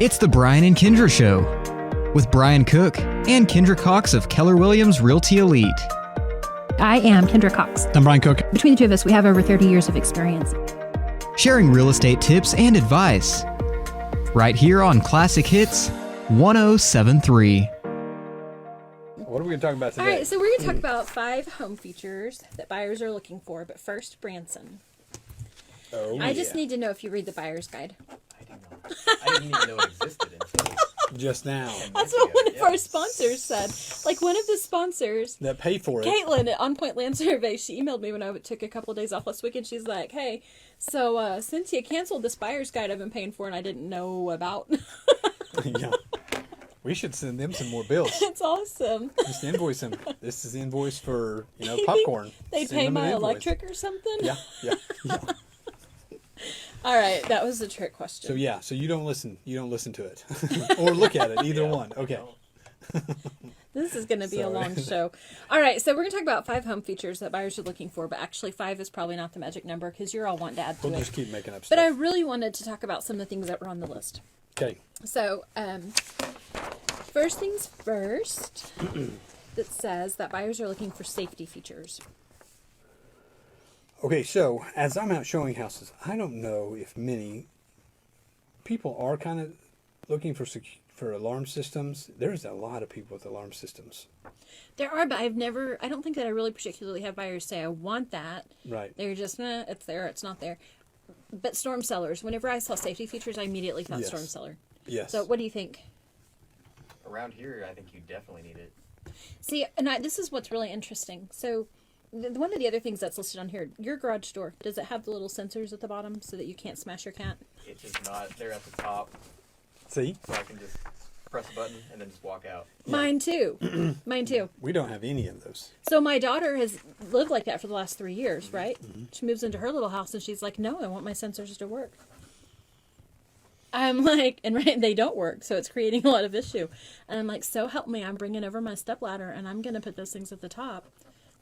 It's the Brian and Kendra Show with Brian Cook and Kendra Cox of Keller Williams Realty Elite. I am Kendra Cox. I'm Brian Cook. Between the two of us, we have over 30 years of experience. Sharing real estate tips and advice. Right here on Classic Hits 1073. What are we going to talk about today? All right, so we're going to talk about 5 home features that buyers are looking for. But first, Branson. I just need to know if you read the buyer's guide. I didn't even know it existed until just now. That's what one of our sponsors said. Like one of the sponsors That pay for it. Caitlin at On Point Land Survey, she emailed me when I took a couple of days off last week, and she's like, hey, so since you canceled this buyer's guide I've been paying for and I didn't know about. Yeah. We should send them some more bills. It's awesome. Just invoice them. This is the invoice for, popcorn. They Send pay them an my invoice. electric or something? Yeah. All right, that was the trick question. So you don't listen to it. Or look at it, either one. Okay. This is going to be a Sorry. long show. All right, so we're going to talk about 5 home features that buyers are looking for, but actually 5 is probably not the magic number because you're all wanting to add to We'll it. just keep making up But I stuff. really wanted to talk about some of the things that were on the list. Okay. So, first things first, that says that buyers are looking for safety features. Okay, so as I'm out showing houses, I don't know if many people are kind of looking for alarm systems. There's a lot of people with alarm systems. There are, but I don't think that I really particularly have buyers say, I want that. Right. They're just, it's there, it's not there. But storm cellars, whenever I saw safety features, I immediately thought Yes. storm cellar. Yes. So what do you think? around here, I think you definitely need it. See, and this is what's really interesting. So one of the other things that's listed on here, your garage door, does it have the little sensors at the bottom so that you can't smash your cat? It's just not there at the top, See? so I can just press a button and then just walk out. Mine too. Mine too. We don't have any of those. So my daughter has lived like that for the last 3 years, right? She moves into her little house and she's like, no, I want my sensors to work. I'm like, and they don't work, so it's creating a lot of issue. And I'm like, so help me, I'm bringing over my stepladder and I'm going to put those things at the top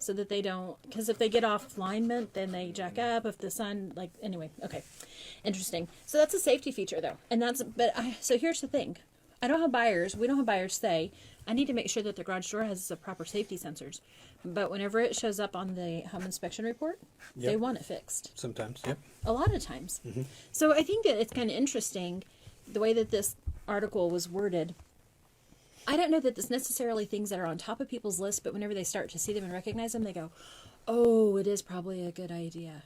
so that they don't, because if they get off alignment, then they jack up. If the sun, anyway, okay. Interesting. So that's a safety feature though. And so here's the thing. We don't have buyers say, I need to make sure that the garage door has the proper safety sensors. But whenever it shows up on the home inspection report, they Yep. want it fixed. Sometimes, yep. A lot of times. So I think that it's kind of interesting the way that this article was worded. I don't know that it's necessarily things that are on top of people's list, but whenever they start to see them and recognize them, they go, oh, it is probably a good idea.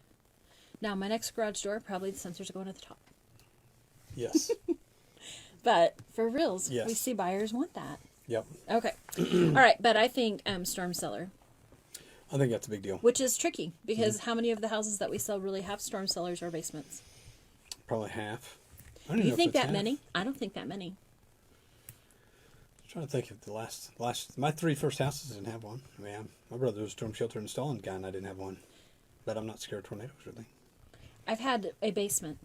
Now, my next garage door, probably the sensors are going at the top. Yes. But for reals, Yes. we see buyers want that. Yep. Okay. All right, but I think storm cellar, I think that's a big deal. which is tricky because how many of the houses that we sell really have storm cellars or basements? Probably half. I Do don't even you know if think it's that half. many? I don't think that many. I'm trying to think of the last my 3 first houses didn't have one. I mean, my brother was a storm shelter installing guy and I didn't have one. But I'm not scared of tornadoes, really. I've had a basement,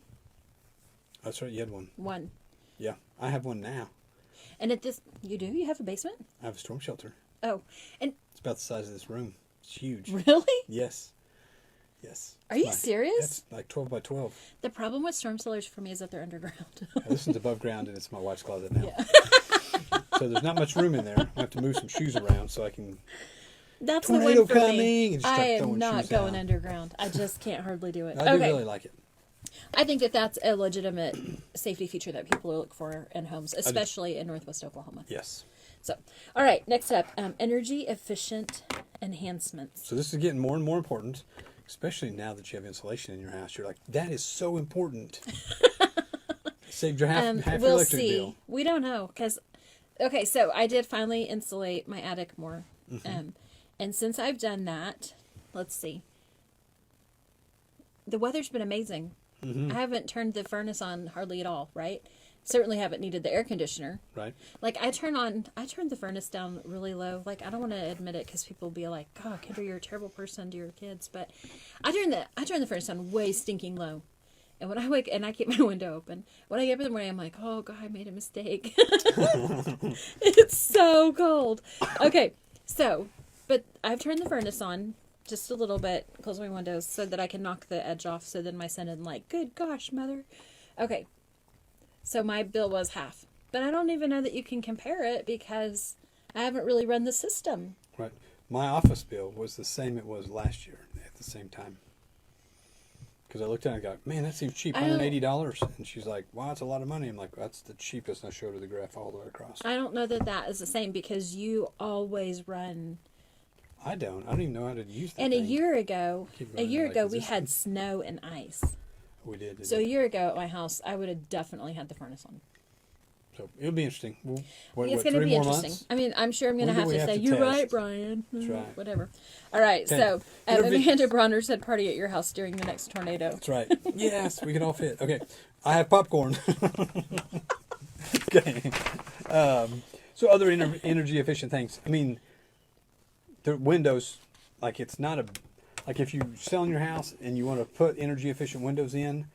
That's right, you had one. one. Yeah, I have one now. And you have a basement? I have a storm shelter. Oh, and It's about the size of this room. It's huge. really? Yes. Yes. Are you Like- serious? It's like 12 by 12. The problem with storm cellars for me is that they're underground. This one's above ground and it's my wife's closet now. Yeah. So there's not much room in there. I have to move some shoes around so I can. That's Tornado the one for coming, me. and just start I am throwing not shoes going out. underground. I just can't hardly do it. I do Okay. really like it. I think that that's a legitimate safety feature that people look for in homes, especially in Northwest Oklahoma. Yes. So, all right, next up, energy efficient enhancements. So this is getting more and more important, especially now that you have insulation in your house. You're like, that is so important. Saved your half your We'll electric see. bill. We don't know because, okay, so I did finally insulate my attic more, and since I've done that, let's see. The weather's been amazing. I haven't turned the furnace on hardly at all. Right? Certainly haven't needed the air conditioner. Right. Like I turned the furnace down really low. Like I don't want to admit it because people will be like, "God, Kendra, you're a terrible person to your kids." But I turned the furnace down way stinking low. And when I wake and I keep my window open, when I get up in the morning, I'm like, "Oh God, I made a mistake." It's so cold. Okay, so, but I've turned the furnace on just a little bit, close my windows so that I can knock the edge off. So then my son isn't like, "Good gosh, mother." Okay. So my bill was half. But I don't even know that you can compare it because I haven't really run the system. Right. My office bill was the same it was last year at the same time. Because I looked at it and go, man, that seems cheap, $180. And she's like, wow, that's a lot of money. I'm like, that's the cheapest. And I showed her the graph all the way across. I don't know that that is the same because you always run. I don't even know how to use that And thing. a year ago, Keep running like, is we this- had snow and ice. We did. So a year ago at my house, I would have definitely had the furnace on. So it'll be interesting. It's It's going to be interesting. I mean, I'm sure I'm going to When have do to we have say, to you're test?" right, Brian. That's right. Whatever. All right. Okay. So It'll be- Amanda Bronner said party at your house during the next tornado. That's right. Yes, we can all fit. Okay. I have popcorn. Okay. So other energy efficient things. I mean, the windows, like it's not a, like if you're selling your house and you want to put energy efficient windows in,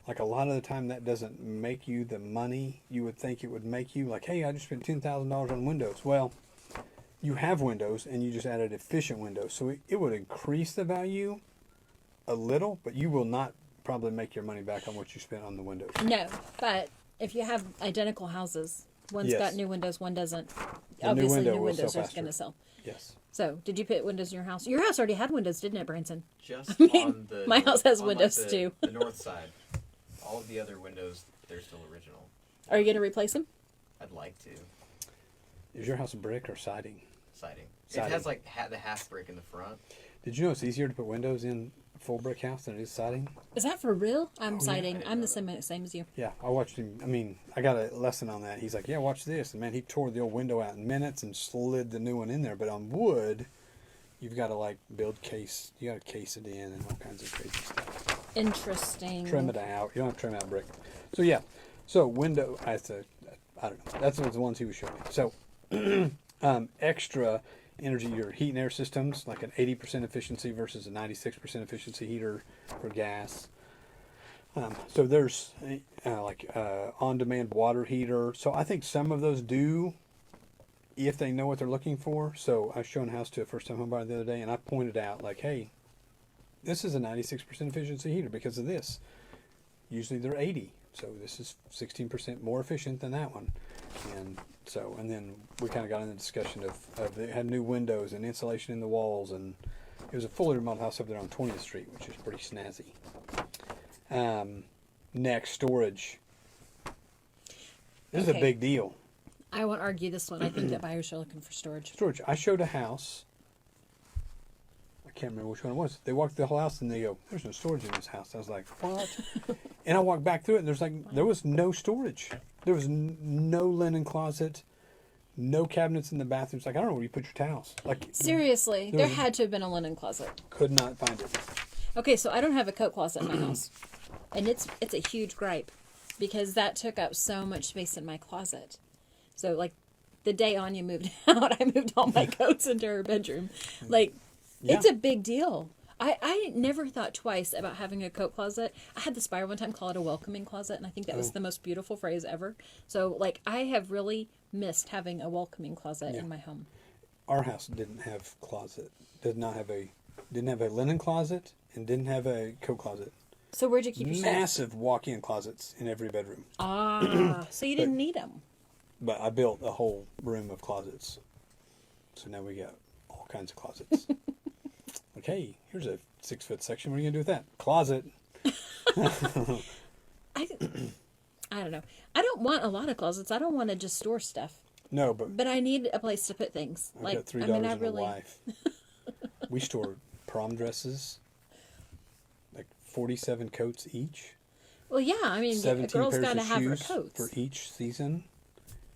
like a lot of the time that doesn't make you the money you would think it would make you. Like, hey, I just spent $10,000 on windows. Well, you have windows and you just added efficient windows. So it would increase the value a little, but you will not probably make your money back on what you spent on the windows. No, but if you have identical houses, one's Yes. got new windows, one doesn't. new Obviously, window new will windows sell are going to faster. sell. Yes. So, did you put windows in your house? Your house already had windows, didn't it, Branson? Just on the my house has on, windows, like, too. The north side. All of the other windows, they're still original. Are you going to replace them? I'd like to. Is your house brick or siding? Siding. Siding. It has like the half brick in the front. Did you know it's easier to put windows in a full brick house than it is siding? Is that for real? I'm Oh, yeah. siding. I didn't I'm know the same as you. Yeah, I watched him. I mean, I got a lesson on that. He's like, yeah, watch this. And man, he tore the old window out in minutes and slid the new one in there. But on wood, you've got to like build case. You got to case it in and all kinds of crazy stuff. Interesting. Trim it out. You don't have to trim out brick. So yeah, so window. I don't know. That's the ones he was showing me. So extra energy, your heat and air systems, like an 80% efficiency versus a 96% efficiency heater for gas. So there's on-demand water heater. So I think some of those do, if they know what they're looking for. So I was showing a house to a first-time home buyer the other day, and I pointed out, like, hey, this is a 96% efficiency heater because of this. Usually they're 80, so this is 16% more efficient than that one. And then we kind of got into the discussion of they had new windows and insulation in the walls, and it was a fully remodeled house up there on 20th Street, which is pretty snazzy. Next, storage. This is a Okay. big deal. I won't argue this one. I think that buyers are looking for storage. Storage. I showed a house. I can't remember which one it was. They walked through the whole house and they go, "There's no storage in this house." I was like, "What?" And I walked back through it, and there was no storage. There was no linen closet, no cabinets in the bathrooms. Like, I don't know where you put your towels. Like, Seriously, There there was- had to have been a linen closet. could not find it. Okay, so I don't have a coat closet in my house, and it's a huge gripe because that took up so much space in my closet. So like, the day Anya moved out, I moved all my coats into her bedroom. Like, it's Yeah. a big deal. I never thought twice about having a coat closet. I had the Spire one time call it a welcoming closet, and I think that was Oh. the most beautiful phrase ever. So like, I have really missed having a welcoming closet Yeah. in my home. Our house didn't have closet. Didn't have a linen closet and didn't have a coat closet. So where'd you keep your stuff? Massive walk-in closets in every bedroom. Ah, so you didn't need them. But I built a whole room of closets. So now we got all kinds of closets. Okay, here's a 6-foot section. What are you going to do with that? Closet. I don't know. I don't want a lot of closets. I don't want to just store stuff. No, but But I need a place to put things. I've got 3 daughters and a wife. We store prom dresses, like 47 coats each. Well, yeah. I mean, a 17 girl's pairs got to of have her shoes coats. for each season.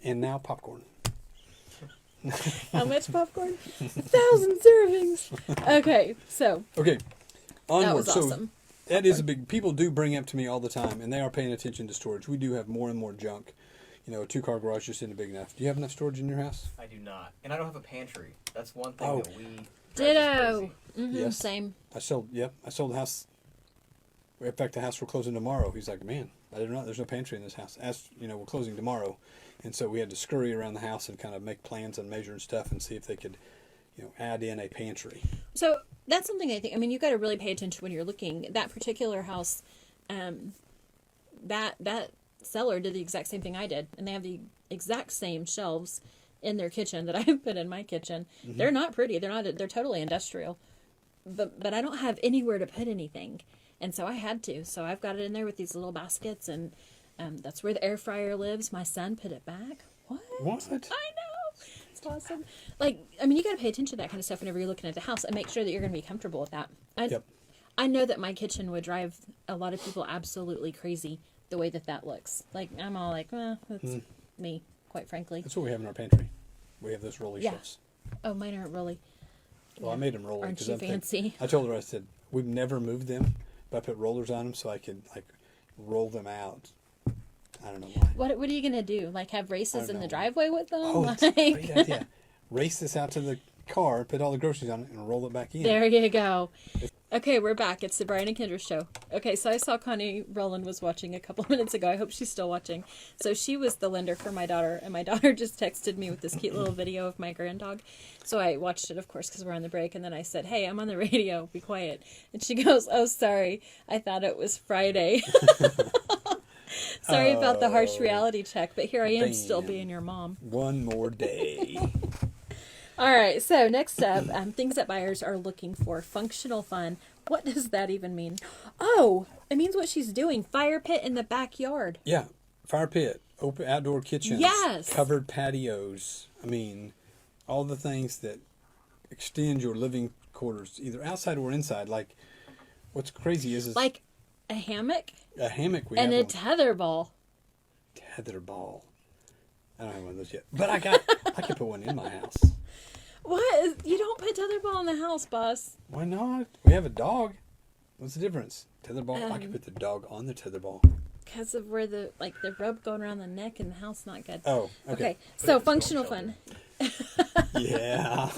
And now popcorn. How much popcorn? 1,000 servings. Okay, so Okay, onward. that was So awesome. that is a big. People do bring up to me all the time, and they are paying attention to storage. We do have more and more junk. You know, a 2-car garage just isn't big enough. Do you have enough storage in your house? I do not, and I don't have a pantry. That's one thing Oh. that we Ditto. Yes. Same. I sold. Yep, I sold the house. In fact, the house we're closing tomorrow. He's like, "Man, I didn't know there's no pantry in this house." As you know, we're closing tomorrow, and so we had to scurry around the house and kind of make plans and measure and stuff and see if they could, add in a pantry. So that's something I think. I mean, you got to really pay attention when you're looking. That particular house, that seller did the exact same thing I did, and they have the exact same shelves in their kitchen that I put in my kitchen. They're not pretty. They're totally industrial. But I don't have anywhere to put anything. And so I had to. So I've got it in there with these little baskets, and that's where the air fryer lives. My son put it back. What? What? I know. It's awesome. Like, I mean, you got to pay attention to that kind of stuff whenever you're looking at the house and make sure that you're going to be comfortable with that. Yep. I know that my kitchen would drive a lot of people absolutely crazy the way that looks. Like, I'm all like, well, that's me, quite frankly. That's what we have in our pantry. We have those rolly Yeah. shelves. Oh, mine aren't really. Well, I made them rolling. Aren't 'cause you I'm thinking- fancy? I told her, I said, we've never moved them, but I put rollers on them so I could, like, roll them out. I don't know why. What are you going to do? Like, have races in know. the driveway with them? Oh, that's a great idea. Race this out to the car, put all the groceries on it, and roll it back in. There you go. Okay, we're back. It's the Brian and Kendra show. Okay, so I saw Connie Rowland was watching a couple minutes ago. I hope she's still watching. So she was the lender for my daughter, and my daughter just texted me with this cute little video of my granddog. So I watched it, of course, because we're on the break, and then I said, hey, I'm on the radio. Be quiet. And she goes, oh, sorry. I thought it was Friday. Sorry about the harsh reality check, but here I am still Damn. being your mom. One more day. All right, so next up, things that buyers are looking for. Functional fun. What does that even mean? Oh, it means what she's doing. Fire pit in the backyard. Yeah. Fire pit, open outdoor kitchens, Yes. covered patios. I mean, all the things that extend your living quarters, either outside or inside. Like, what's crazy is Like a hammock a hammock we and a have tetherball. tether ball. I don't have one of those yet, but I could put one in my house. What? You don't put tetherball in the house, boss. Why not? We have a dog. What's the difference? Tetherball. I could put the dog on the tetherball. Because of where the rope going around the neck in the house, not good. Oh, okay. Okay, so functional fun. Yeah.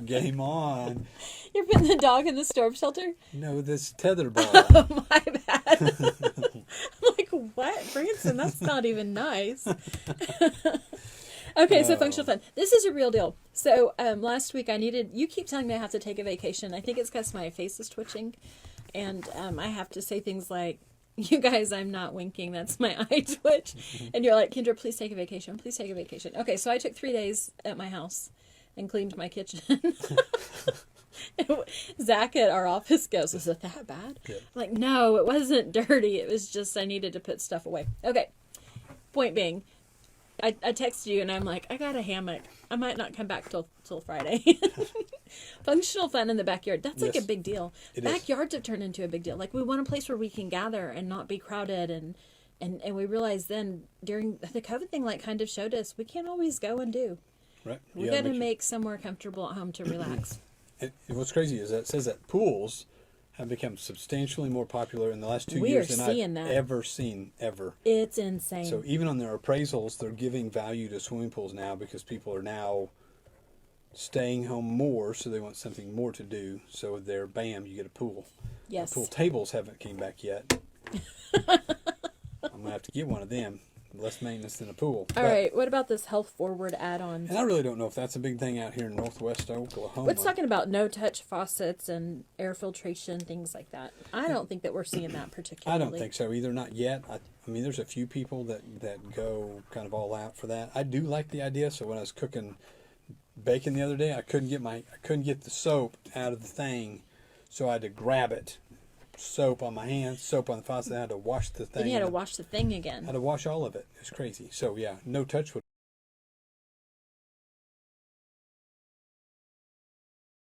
Game on. You're putting the dog in the storm shelter? No, this tetherball. Oh, my bad. I'm like, what? Branson, that's not even nice. Okay, so functional fun. This is a real deal. So last week you keep telling me I have to take a vacation. I think it's because my face is twitching. And I have to say things like, you guys, I'm not winking. That's my eye twitch. And you're like, Kendra, please take a vacation. Please take a vacation. Okay, so I took 3 days at my house and cleaned my kitchen. Zach at our office goes, is it that bad? Yeah. I'm like, no, it wasn't dirty. It was just I needed to put stuff away. Okay, point being, I texted you and I'm like, I got a hammock. I might not come back till Friday. Functional fun in the backyard. That's like a Yes, big deal. it is. Backyards have turned into a big deal. Like, we want a place where we can gather and not be crowded. And we realized then during the COVID thing, like, kind of showed us we can't always go and do. Right. We You got gotta to sure- make somewhere comfortable at home to relax. And what's crazy is that it says that pools have become substantially more popular in the last 2 We years are than seeing I've that. ever seen, ever. It's insane. So even on their appraisals, they're giving value to swimming pools now because people are now staying home more, so they want something more to do. So there, bam, you get a pool. yes. Pool tables haven't came back yet. I'm gonna have to get one of them. Less maintenance than a pool. All right. What about this health forward add-on? And I really don't know if that's a big thing out here in Northwest Oklahoma. It's talking about no-touch faucets and air filtration, things like that. I don't think that we're seeing that I particularly. don't think so either. Not yet. I mean, there's a few people that go kind of all out for that. I do like the idea. So when I was cooking bacon the other day, I couldn't get the soap out of the thing, so I had to grab it. Soap on my hands, soap on the faucet. I had to wash the thing. Then you had to wash the thing I again. had to wash all of it. It's crazy. So yeah, no touch would